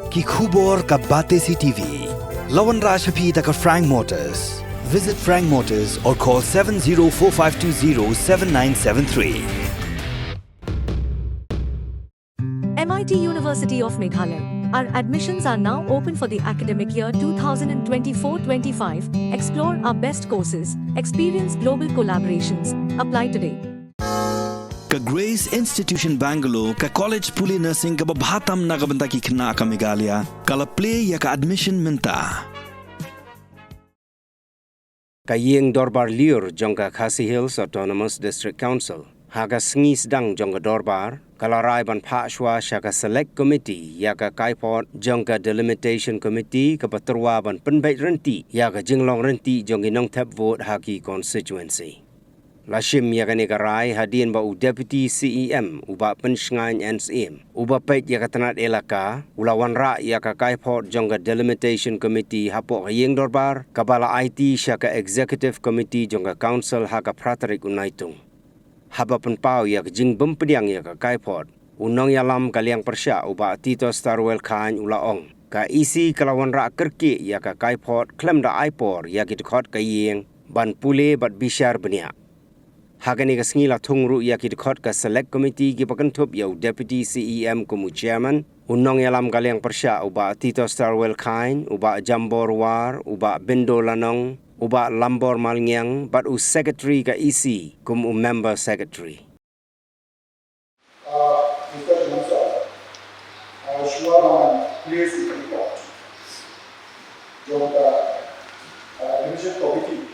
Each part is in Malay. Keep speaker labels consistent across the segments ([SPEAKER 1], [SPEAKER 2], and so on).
[SPEAKER 1] ki khubor ka Bate CTV. Lawan Rashaphi taka Frank Motors. Visit Frank Motors or call 7045207973.
[SPEAKER 2] MIT University of Meghalaya. Our admissions are now open for the academic year 2024-25. Explore our best courses, experience global collaborations. Apply today.
[SPEAKER 1] Ka Grace Institution Bangalore ka College Puli Nursing ka babhatam na kabanta ki khna ka Meghalaya kala play ya ka admission minta.
[SPEAKER 3] Kayeng Dorbar Liur jongka Khasi Hills Autonomous District Council haga sngis dang jongka Dorbar kalarai ban phashwa shaka Select Committee yaka Kaipot jongka Delimitation Committee ka paturwa ban penbait renti yaka jinglong renti jongi nong tap vote haki constituency. Lashim yaka nekarai hadien ba u Deputy CEM uba penshngan NCM uba pait yaka tanat elaka ulawan ra yaka Kaipot jongka Delimitation Committee hapo Kayeng Dorbar kabala IT shaka Executive Committee jongka Council haka Pratarik Unaitung. Haba penpau yaka jing bempediang yaka Kaipot unong yalam kaliang persya uba Tito Starwell Khan ulaong ka isi kalawan ra kerki yaka Kaipot klem da aipor yaki dekot Kayeng ban pule bat bishar benia. Hagani ka sngila thungru yaki dekhot ka Select Committee ki pakantup yau Deputy CEM kumu Chairman unong yalam kaliang persya uba Tito Starwell Khan uba Jambor War uba Bindo Lanong uba Lambor Malngyang bat u Secretary ka EC kumu Member Secretary.
[SPEAKER 4] Mr. Mansur, Shuaman place in the report. The Division Committee,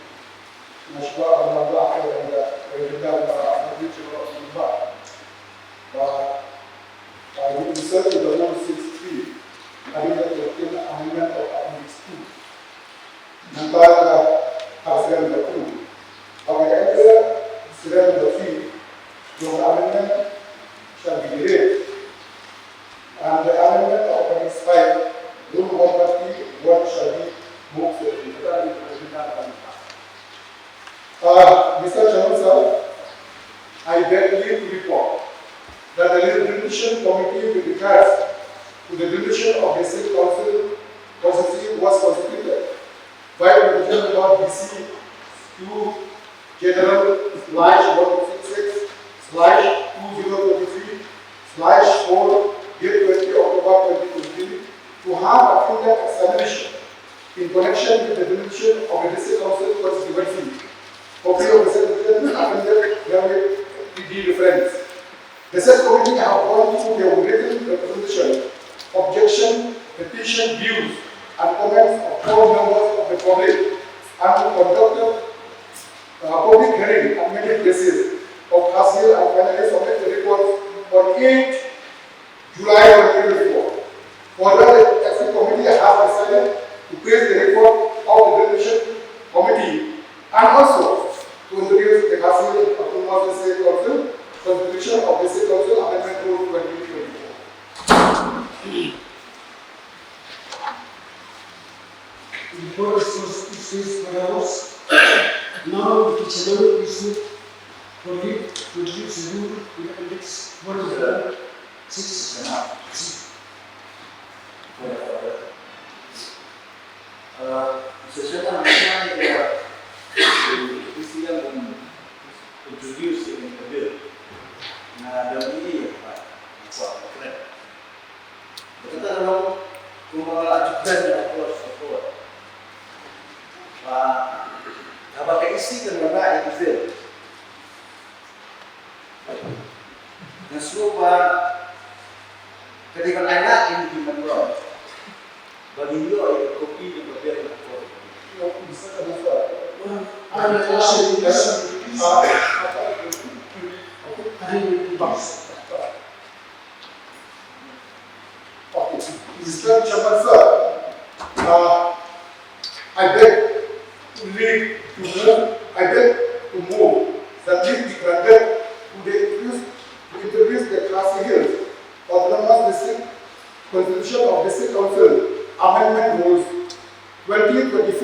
[SPEAKER 4] Nashua Ananda and the I will insert in the Rule 6.3, having the amendment of Appendix 2. Nantara Hasran the 2. However, Siran the 3, the amendment shall be delayed. And the amendment of Appendix 5, Rule 131 shall be moved to the Mr. Chairman, sir, I beg you to report that the Delimitation Committee with regards to the delimitation of the State Council constituency was constituted by the BC 2 General /166/2023/4 date 20 October 2023 to have a conduct examination in connection with the delimitation of the District Council constituency. Copy of the Secretary appended herewith PD reference. The said committee have gone through their written representation, objection, petition, views, and comments of all members of the public and conducted public hearing on many cases of Kashmir and finally submitted the report on 8 July 2024. Further, the Ethics Committee has decided to place the report of the Delimitation Committee and also to introduce the Kashmir Autonomous State Council Constitution of the State Council Amendment Rule 2024.
[SPEAKER 5] Before it says now the channel is for you to introduce the rule in Appendix 106.
[SPEAKER 6] Introduce in the bill. Now, the idea berkata dalam kumpulan juga support. Apa keisi dan mana itu bill? Nasuba ketika anak ini dimengerti, bagi dia itu kopi yang berbeda.
[SPEAKER 4] Bisa kenapa?
[SPEAKER 5] Ada actually
[SPEAKER 4] Mr. Chairman, sir, I beg to move that leave be granted to introduce the Khasi Hills Autonomous District Constitution of District Council Amendment Rules 2024,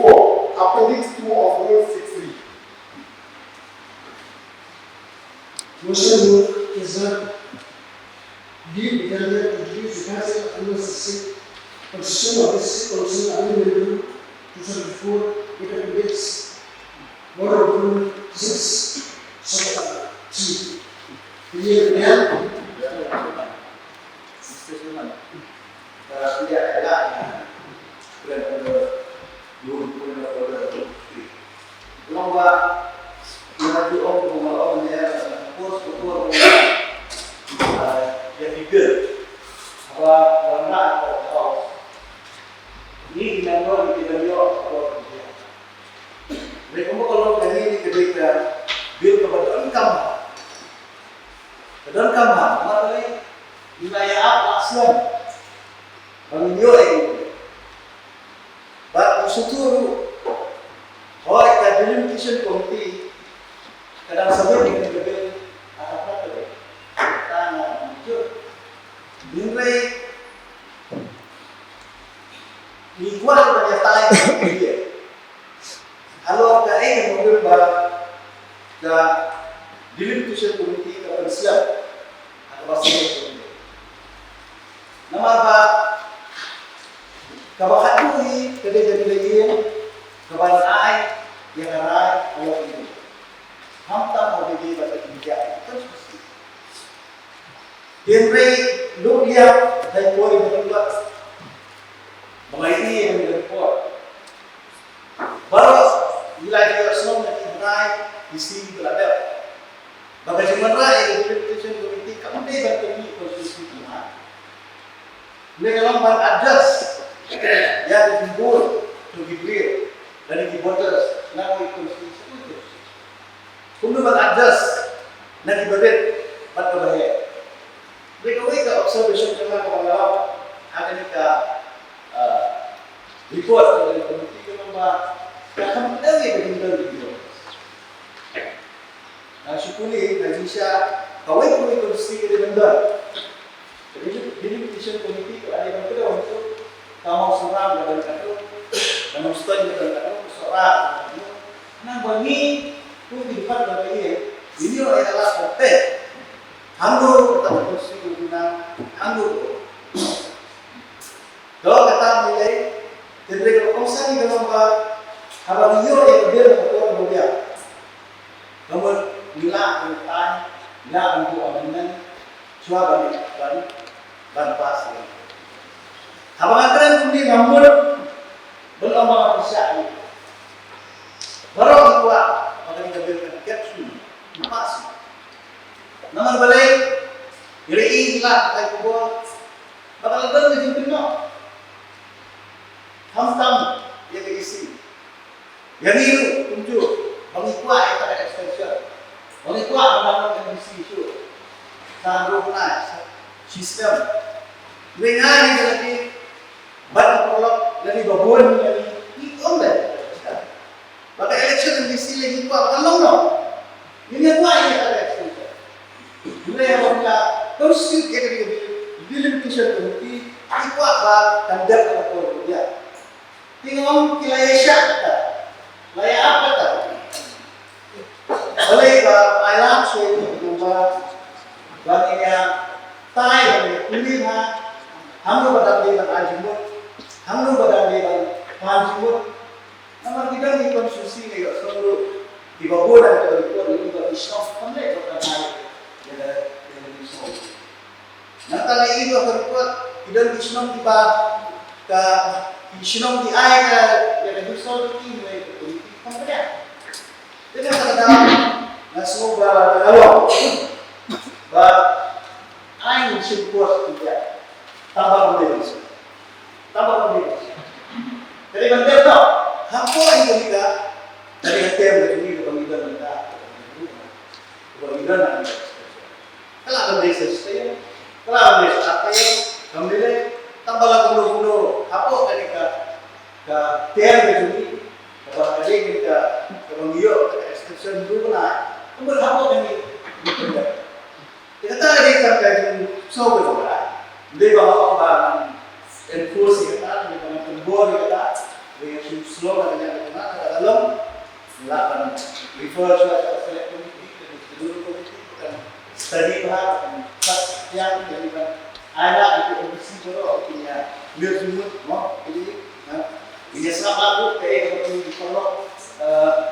[SPEAKER 4] Appendix 2 of Rule 6.3.
[SPEAKER 5] motion is that leave be granted to introduce the Council Autonomous District Constitution of this council amendment 2004, it regulates Board of Rule 6, Sub 2. Clear now?
[SPEAKER 6] Mr. Sulaiman, tidak ada benar-benar lomba maju orang kurs yang tiga apa warna atau ini dimana kita lihat mereka kalau ini ketika bil kebetulan kamar maknanya wilayah apa asal bagi dia itu bak usuturu oh kita delimitation committee kadang sampai dengan level apa tu tanah hijau nilai lingkungan banyak tanah dia kalau kita ingin mengubah ke delimitation committee ke Islam atau masih nama apa kabahat ini kedai kawan ai yang arai Allah ini hamta mau jadi bahasa Indonesia terus genre lu dia dan koi berdua mengenai yang berbuat baru bila dia semua nanti arai di sini berada bagaimana yang implementation committee kamu dia bertemu konstitusi Tuhan mereka lompat adjust ya dibuat to be clear dari voters nak konstitusi itu kemudian adjust nak diberi pada bahaya mereka observation cuma kalau ada kita report dari komite kenapa akan ada benar begitu nah syukuri Indonesia kawai konstitusi kita benar jadi petition committee ada yang kedua untuk kamu seorang dan kata dan mustahil dan seorang nah bagi pun dibuat bagi ini adalah praktek anggur pertama konstitusi guna anggur kalau kata mulai dari kongsi di dalam apa dia yang dia betul betul namun bila tentang bila untuk aminan suara dan pas abang keren pun di namun belum apa bisa ini baru kuat maka kita berikan caption pas namun balik jadi inilah kita buat bakal ada di tengah hamtam yang diisi yang itu tunjuk bagi kuat yang ada extension bagi kuat dalam yang diisi itu sambungkan sistem dengan ini lagi banyak prolog dari babon dari itu enggak maka election yang diisi lagi kuat kalau no ini kuat yang ada extension bila yang kita terus kita delimitation committee kuat bah tanda apa dia tinggal wilayah syarikat, wilayah apa tak? Oleh Thailand suatu number baginya Thai bagi kuliah, hamil pada dia ajimut, hamil pada dia panjimut. Nama kita ni konstitusi ni seluruh di bawah dan terikut ini bagi Islam sampai pada Thai jadi Islam. Nanti itu terikut kita Islam tiba ke Islam di ayat yang bersol itu mulai politik kemudian. Jadi kadang nasuh berlalu, ayat sebuah tidak tambah mendelis. Jadi mendelis tak? Apa yang kita dari hati yang berjudi kebangitan kita, kebangitan nanti. Kalau mendelis saya, kalau mendelis apa yang mendelis tambahlah gulu-gulu apa tadi ke tiar begini kalau ada kita kebangiyo extension dulu nak kemudian apa ini kita tadi kan so betul dia bawa enforce kita dengan tembor kita dengan slow dengan dalam lakukan refer to select committee dulu committee dan study bahan yang jadi Anak itu mesti kalau punya lihat semua, mau ini sama aku kayak kalau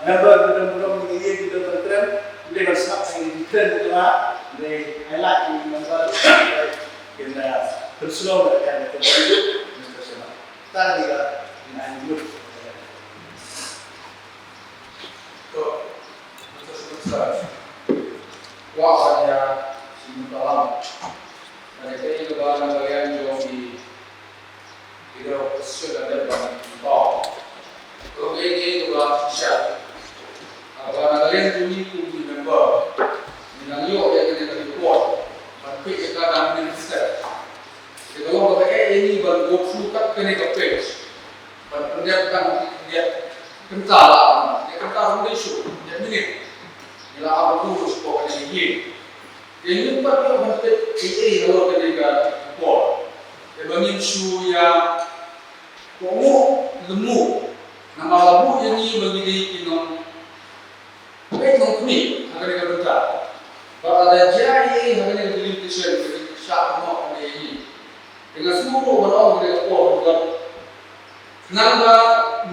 [SPEAKER 6] member benar-benar ini kita bertemu, dia bersama ini kita bertemu, dia anak ini member kita bersama dengan kita bersama. Tadi kan, ini
[SPEAKER 7] Wah, hanya simentalam. Dan itu juga kalian yang di tidak sudah ada banyak tahu. Kalau ini juga siap. Kalau kalian ini kunci member, dengan yuk yang kita report, tapi kita dah minister. Kita kalau pakai ini baru go through kat kena ke page, baru dia kental, dia kental sampai isu, dia minit. Ila aku harus pokoknya ini. Ini tempat yang nanti ini kalau ketika report, dibanding isu yang lemu, nama lemu ini bagi kita baik mungkin akan kita berkata. Kalau ada jari akan kita limitation ketika syak mau ini. Dengan semua orang kita report juga. Kenapa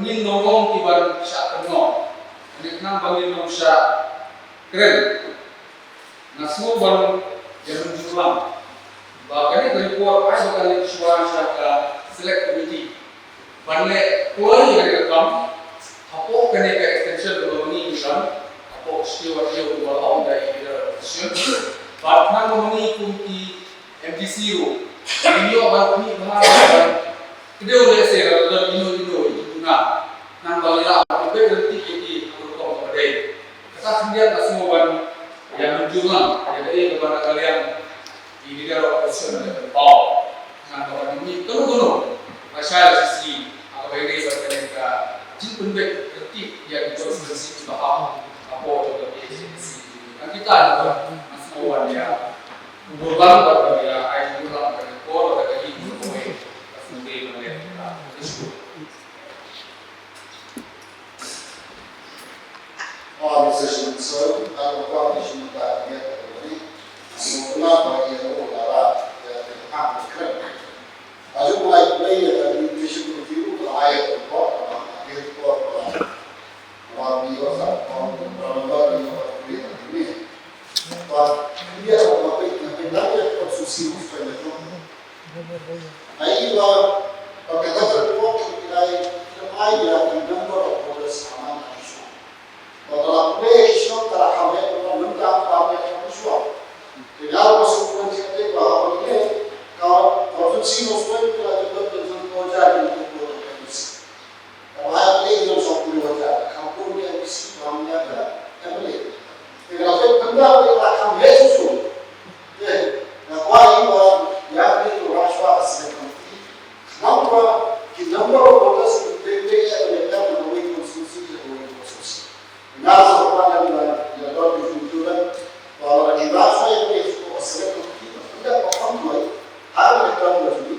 [SPEAKER 7] ingin nolong kibar syak kenal? Ini kenapa ingin nolong syak keren. Nah semua baru yang menjulang. Bahkan ini dari kuat ada kali suara syaka select committee. Balik kuali yang direkam. Apa kena ke extension kalau ini kan? Apa setiap dia berlalu dari extension. Bahkan mengenai kunci MDC itu. Ini orang ini bahagian. Kita boleh share dalam ini guna. Nang balilah kita berhenti ini untuk komoditi. Kita sendiri semua ban yang menjulang jadi kepada kalian di negara option dan bawah dengan orang ini penuh masyarakat sisi apa ini berkaitan dengan jin baik tertib yang berfungsi bahwa apa juga sisi dan kita juga semua dia berbang pada dia air berulang dari kor dari ini semua sebagai melihat isu.
[SPEAKER 4] Organization so aku publishing that ya tadi semua bagi orang lara ya apa keren aja mulai ya education review ayat report akhir report wabi osa orang ini pak dia apa yang benar konstruksi supaya itu aiwa pakai report kita ya number of orders aman Kalau kita teraham dengan kami akan berjuang. Tidak masuk konsep bahwa ini kalau produksi muslim kita juga dengan wajah untuk produksi. Kalau ada ini yang sok wajah, kampung yang isi ramnya ada, yang boleh. Kalau benda kita akan Yesus. Nah, kalau yang itu rasa asli. Nampak kita nampak produksi berbeda dengan mengenai konstruksi dan konstruksi. Nasa kepala yang dapat difunturan bahwa di bahasa yang itu asal kita tidak paham lagi ada kita lagi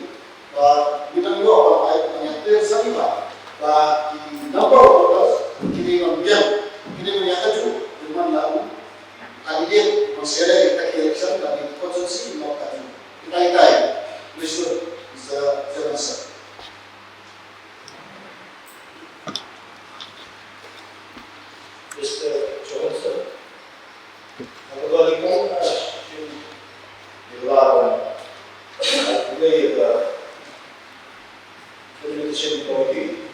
[SPEAKER 4] kita juga apa yang tersalah di nomor orang ini membiang ini menyatakan dengan lalu kandidat masih ada kita election dan konsumsi melakukan kita ini besok bisa terasa. Mr. Johnson, kembalikan di luar wilayah Communication Committee,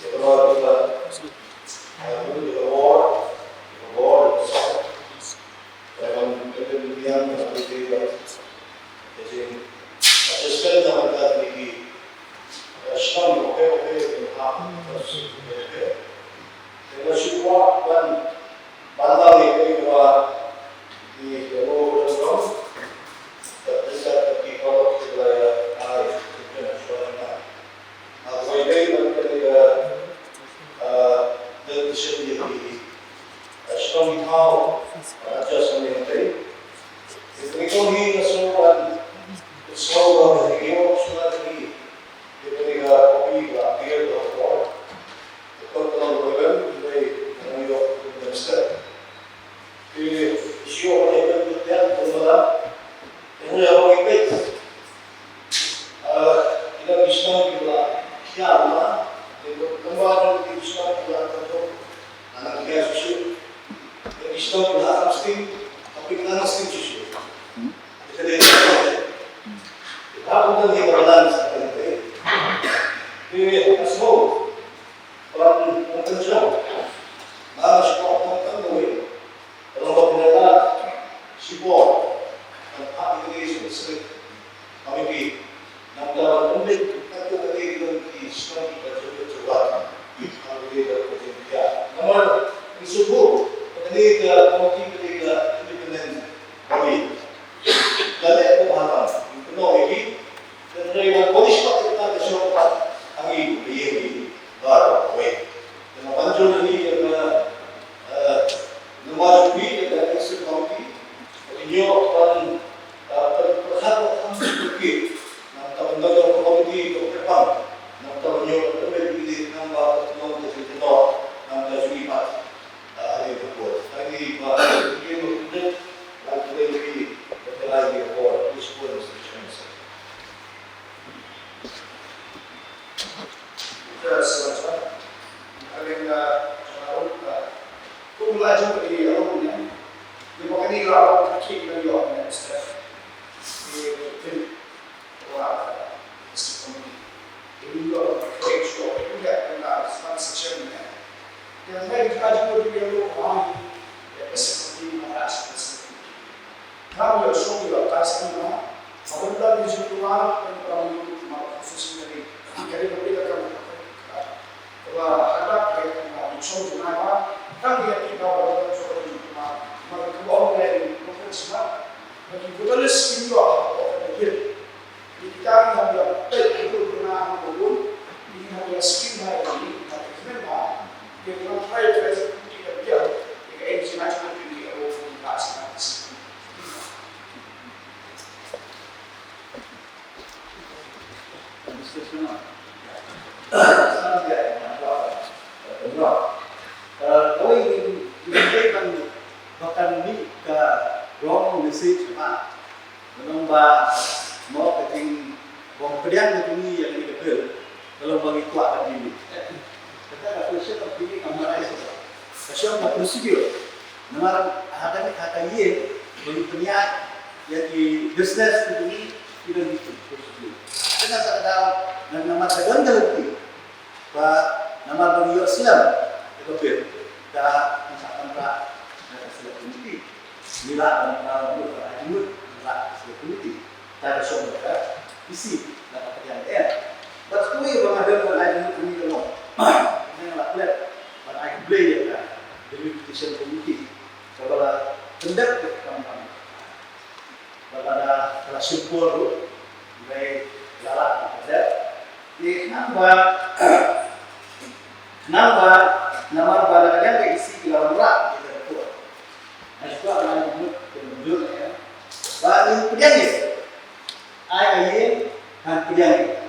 [SPEAKER 4] yang berada di award, dalam kemudian berbeda. Jadi, asisten dalam tadi Islam oke dengan semua dan bandar yang kedua di Jawa Barat, terpisah di wilayah air internasional. Atau ini
[SPEAKER 6] kita balance itu. Jadi semua orang mencontoh, harus kau tahu kalau kita support dan aplikasi sesuai kami nampak mungkin kita tadi di sekolah kita coba kalau kita kerja. Namun disuruh tadi kita independen kami. Jadi aku paham. Itu lagi dan dari polis kita kesurupan angin ini baru wait. Dan panjang ini adalah nomor B adalah isu kami. Ini orang perhatian sedikit. Nampak benda komiti ke depan. Nampak benda lebih nampak nomor itu nampak juga hari berbuat. Hari ini mungkin lagi lagi berbuat isu institusi.
[SPEAKER 4] Selesai. Kalau tu laju di Eropa ni, di mana ni kalau kita New York ni, di wah, seperti New York, Toronto, juga ada smart city ni. Yang lain laju di Eropa ni, seperti mana seperti. Kalau so kita pasang mana, apabila di situ mana, kalau mana khusus dari kita akan wah ada yang so mana kan dia kita orang so mana kalau dari profesional bagi betulis ini dia kita ada itu guna maupun ini ada skill hari tapi memang dia orang try to execute dia jika engineering ini ada kelas
[SPEAKER 6] Kalau ingin bahkan ini ke wrong message cuma menambah mau keting wong pedian ini yang dikepil kalau bagi kuat ini kita ada proses terpilih kamar itu kasih orang prosedur nama kata ye bagi peniat yang di business ini tidak itu prosedur kita ada nama tegang terlebih nama bagi Islam itu dah misalkan tak Islam ini bila ajmud bila Islam ini tak ada isi dapat kerjaan betul ya bang ada ajmud ini kalau yang lakukan pada akhir belajar kan dari petition committee kalau hendak kampanye kalau ada kelas syukur baik jalan ada Kenapa nama barangnya ke isi dalam rak gitu betul. Nah itu adalah menunjuk ya. Baru kemudian ya, ayat dan kemudian.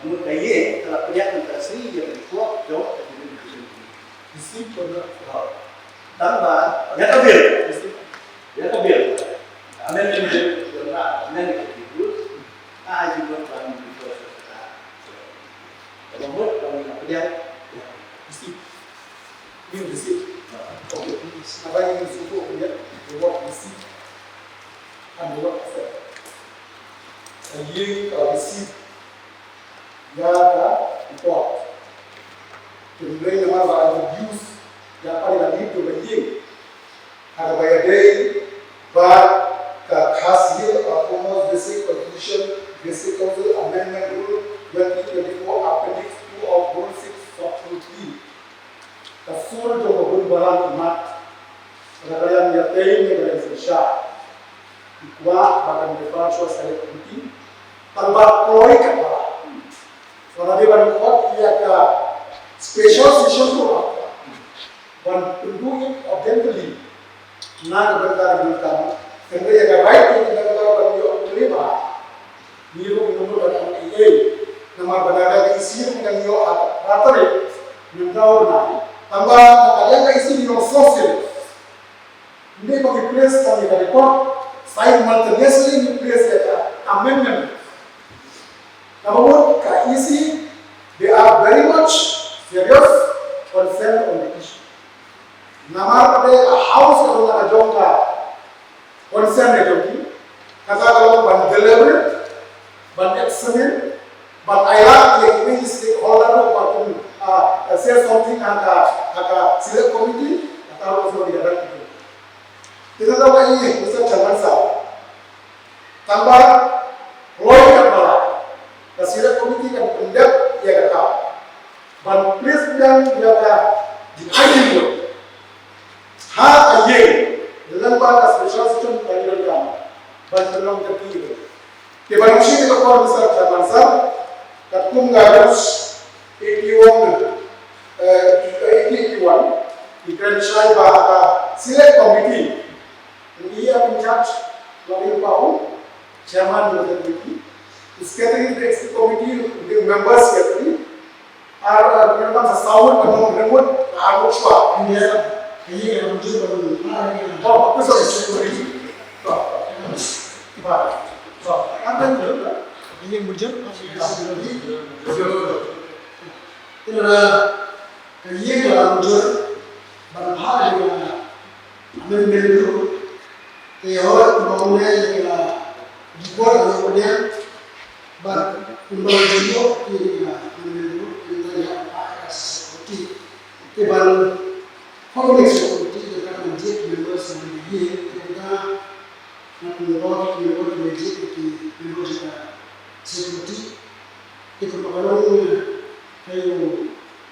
[SPEAKER 6] Namun kaya telah kemudian tersi yang berkuat jauh dari isi pernah tambah ya kabil, ya kabil. Amin amin benar amin itu. Juga kami berdoa. Kalau kami kemudian isi
[SPEAKER 4] okay, apa yang disebut kemudian buat isi kan buat apa? Ini isi ya import. Kemudian yang mana use yang paling lagi itu begini. Ada banyak day, but hasil atau basic constitution, basic council amendment rule 2024 appendix 2 of rule 6 of rule 3. Kasul jo magun barang mat kalian ya tayin ya kalian sesha ikwa bahkan depanso saya kunti tanpa kloi kapala soalnya dia baru kuat ia ka special session tu one to do it authentically na berkata berkata kerana ia ka right to kita kalau bagi terima niru nomor dan ia nama benar isi dengan yo rata mintaur na tambah kalian ka isi yung social hindi mag-replace kami ka report simultaneously replace ka amendment namun ka isi they are very much serious concerned on the issue namar pada house ka na jong ka concern na jong kata kalau ban deliberate ban excellent, but I like the committee stakeholder but say something at select committee atau also di dalam itu. Kita tahu ini Mr. Chairman sah. Tambah lawyer kepala, the select committee kan pendek ya kata. But please yang dia di akhir ha aye dalam bahasa special system panggil kamu. But belum terpilih. Kebalik sih kita kalau Mr. Chairman sah, katkum garus 81 dikreditasi bahwa select committee ia mencap lalu tahu chairman of the committee is getting the executive committee the members getting are memang sesawat penuh remote aku cuma
[SPEAKER 5] Ini yang muncul
[SPEAKER 4] oh betul so apa yang
[SPEAKER 5] ini yang muncul
[SPEAKER 4] betul
[SPEAKER 5] Ina kayi yang muncul berhal dengan ambil dulu teori bangunnya yang dibuat oleh kemudian berkembang juga yang ambil dulu yang seperti keban komunikasi seperti dengan menjadi member sendiri kita nak membuat menjadi member seperti itu mengalami kayu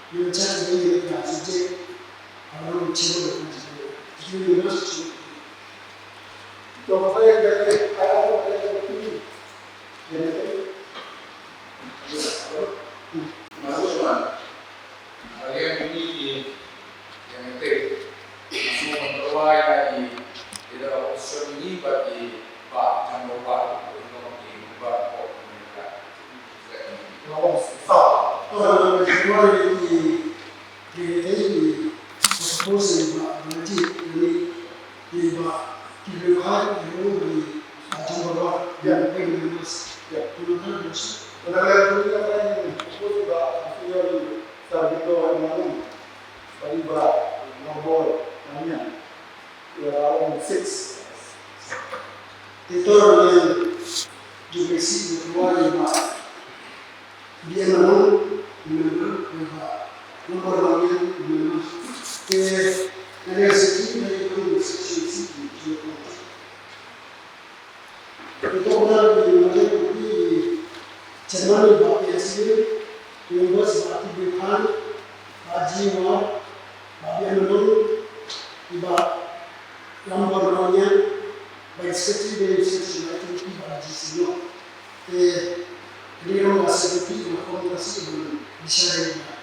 [SPEAKER 5] yang cakap ini adalah sejak awal ciri university.
[SPEAKER 4] Kalau saya dari ayat ini,
[SPEAKER 7] Masukkan. Kalian ini yang itu semua terwaya di dalam opsi ini bagi Pak Jamroba untuk diubah komunikasi.
[SPEAKER 4] kalau susah.
[SPEAKER 5] Orang kedua di proses nanti di diberikan di Jamboree dan Pengurus Pengurus.
[SPEAKER 4] Benar-benar dulu apa yang itu juga akhirnya terbentuk yang bagi berat nomor namanya around 6.
[SPEAKER 5] Itu yang jumisi kedua di dia memang nomor namanya memang dari segi dari segi itu orang di mana di Jerman bapak sendiri yang buat seperti bukan haji mau bapak memang tiba nomor namanya baik sekali dari segi itu haji semua dia masih seperti komunikasi dengan bicara